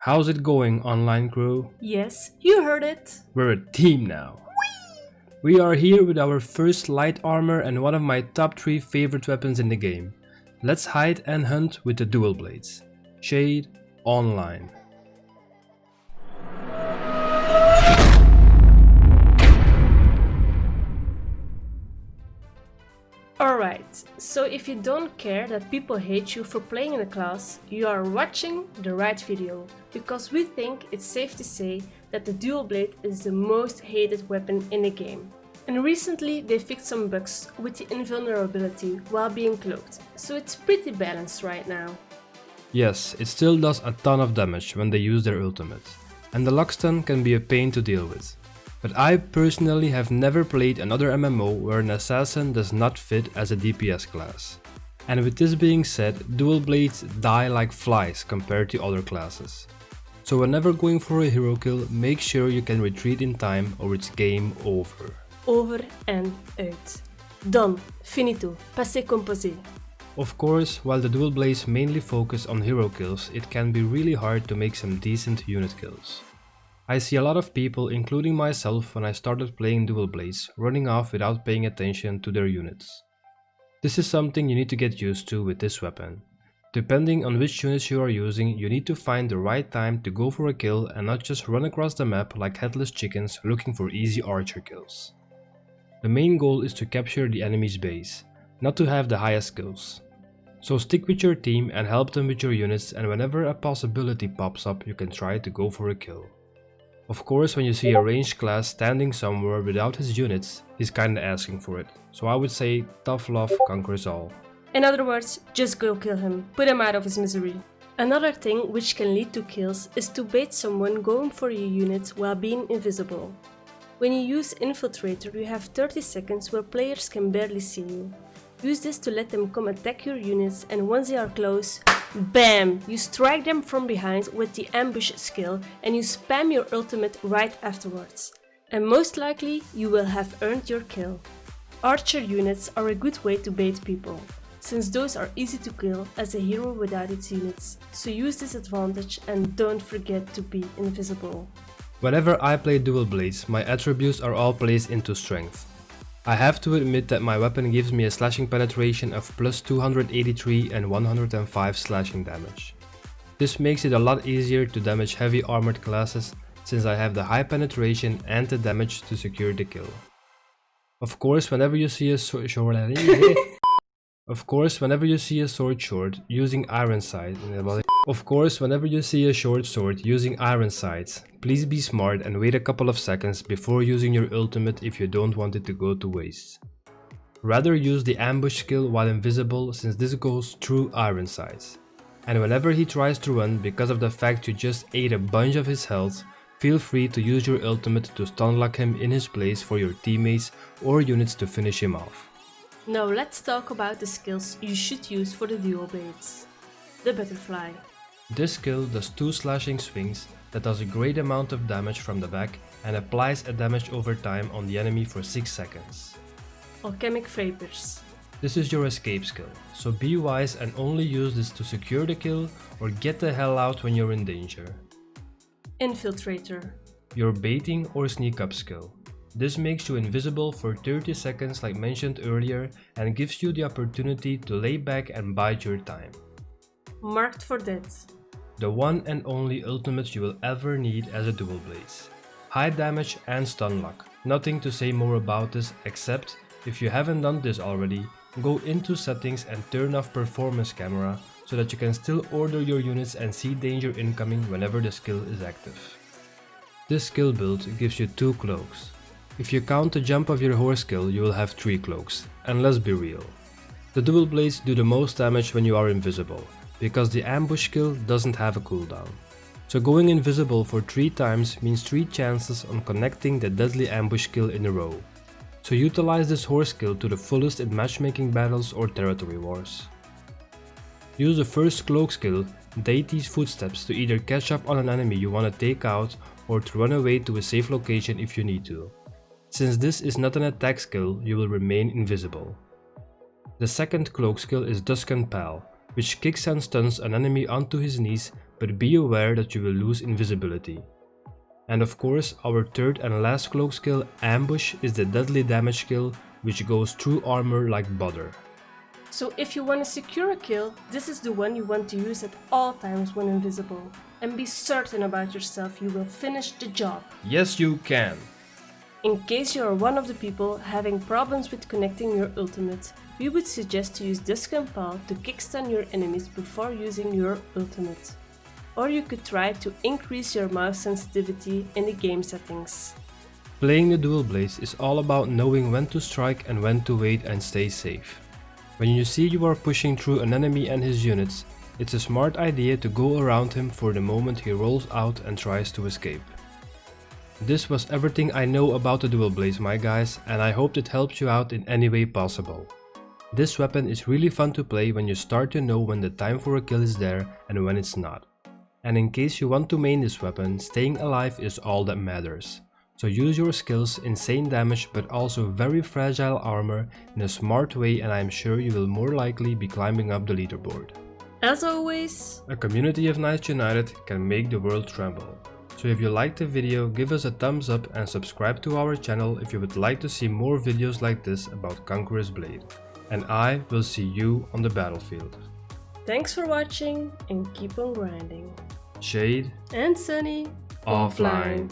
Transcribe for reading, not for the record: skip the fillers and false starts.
How's it going, online crew? Yes, you heard it. We're a team now. We are here with our first light armor and one of my top 3 favorite weapons in the game. Let's hide and hunt with the DualBlades. ShadeOnline. Alright, so if you don't care that people hate you for playing in a class, you are watching the right video, because we think it's safe to say that the DualBlade is the most hated weapon in the game. And recently they fixed some bugs with the invulnerability while being cloaked, so it's pretty balanced right now. Yes, it still does a ton of damage when they use their ultimate, and the lock stun can be a pain to deal with. But I personally have never played another MMO where an assassin does not fit as a DPS class. And with this being said, DualBlades die like flies compared to other classes. So whenever going for a hero kill, make sure you can retreat in time or it's game over. Over and out. Done. Finito. Passé composé. Of course, while the DualBlades mainly focus on hero kills, it can be really hard to make some decent unit kills. I see a lot of people, including myself when I started playing DualBlades, running off without paying attention to their units. This is something you need to get used to with this weapon. Depending on which units you are using, you need to find the right time to go for a kill and not just run across the map like headless chickens looking for easy archer kills. The main goal is to capture the enemy's base, not to have the highest kills. So stick with your team and help them with your units, and whenever a possibility pops up you can try to go for a kill. Of course, when you see a ranged class standing somewhere without his units, he's kinda asking for it. So I would say tough love conquers all. In other words, just go kill him, put him out of his misery. Another thing which can lead to kills is to bait someone going for your unit while being invisible. When you use Infiltrator, you have 30 seconds where players can barely see you. Use this to let them come attack your units, and once they are close, BAM! You strike them from behind with the ambush skill and you spam your ultimate right afterwards. And most likely you will have earned your kill. Archer units are a good way to bait people, since those are easy to kill as a hero without its units, so use this advantage and don't forget to be invisible. Whenever I play DualBlades, my attributes are all placed into strength. I have to admit that my weapon gives me a slashing penetration of plus 283 and 105 slashing damage. This makes it a lot easier to damage heavy armored classes since I have the high penetration and the damage to secure the kill. Of course, whenever you see a sword short using iron sights, please be smart and wait a couple of seconds before using your ultimate if you don't want it to go to waste. Rather use the ambush skill while invisible, since this goes through iron sights. And whenever he tries to run, because of the fact you just ate a bunch of his health, feel free to use your ultimate to stun lock him in his place for your teammates or units to finish him off. Now let's talk about the skills you should use for the DualBlades. The Butterfly. This skill does 2 slashing swings that does a great amount of damage from the back and applies a damage over time on the enemy for 6 seconds. Alchemic Vapors. This is your escape skill, so be wise and only use this to secure the kill or get the hell out when you're in danger. Infiltrator. Your baiting or sneak up skill. This makes you invisible for 30 seconds like mentioned earlier and gives you the opportunity to lay back and bide your time. Marked for Death. The one and only ultimate you will ever need as a DualBlades. High damage and stun lock. Nothing to say more about this except, if you haven't done this already, go into settings and turn off performance camera so that you can still order your units and see danger incoming whenever the skill is active. This skill build gives you 2 cloaks. If you count the jump of your horse skill, you will have 3 cloaks, and let's be real. The DualBlades do the most damage when you are invisible, because the ambush skill doesn't have a cooldown. So going invisible for 3 times means 3 chances on connecting the deadly ambush skill in a row. So utilize this horse skill to the fullest in matchmaking battles or territory wars. Use the first cloak skill, Deity's Footsteps, to either catch up on an enemy you want to take out or to run away to a safe location if you need to. Since this is not an attack skill, you will remain invisible. The second cloak skill is Duskan Pal, which kicks and stuns an enemy onto his knees but be aware that you will lose invisibility. And of course, our third and last cloak skill, Ambush, is the deadly damage skill which goes through armor like butter. So if you want to secure a kill, this is the one you want to use at all times when invisible. And be certain about yourself, you will finish the job. Yes, you can! In case you are one of the people having problems with connecting your ultimate, we would suggest to use this compile to kickstun your enemies before using your ultimate. Or you could try to increase your mouse sensitivity in the game settings. Playing the DualBlades is all about knowing when to strike and when to wait and stay safe. When you see you are pushing through an enemy and his units, it's a smart idea to go around him for the moment he rolls out and tries to escape. This was everything I know about the DualBlades, my guys, and I hope it helped you out in any way possible. This weapon is really fun to play when you start to know when the time for a kill is there and when it's not. And in case you want to main this weapon, staying alive is all that matters. So use your skills, insane damage but also very fragile armor in a smart way, and I am sure you will more likely be climbing up the leaderboard. As always, a community of knights united can make the world tremble. So if you liked the video, give us a thumbs up and subscribe to our channel if you would like to see more videos like this about Conqueror's Blade. And I will see you on the battlefield. Thanks for watching and keep on grinding. Shade and Sunny offline.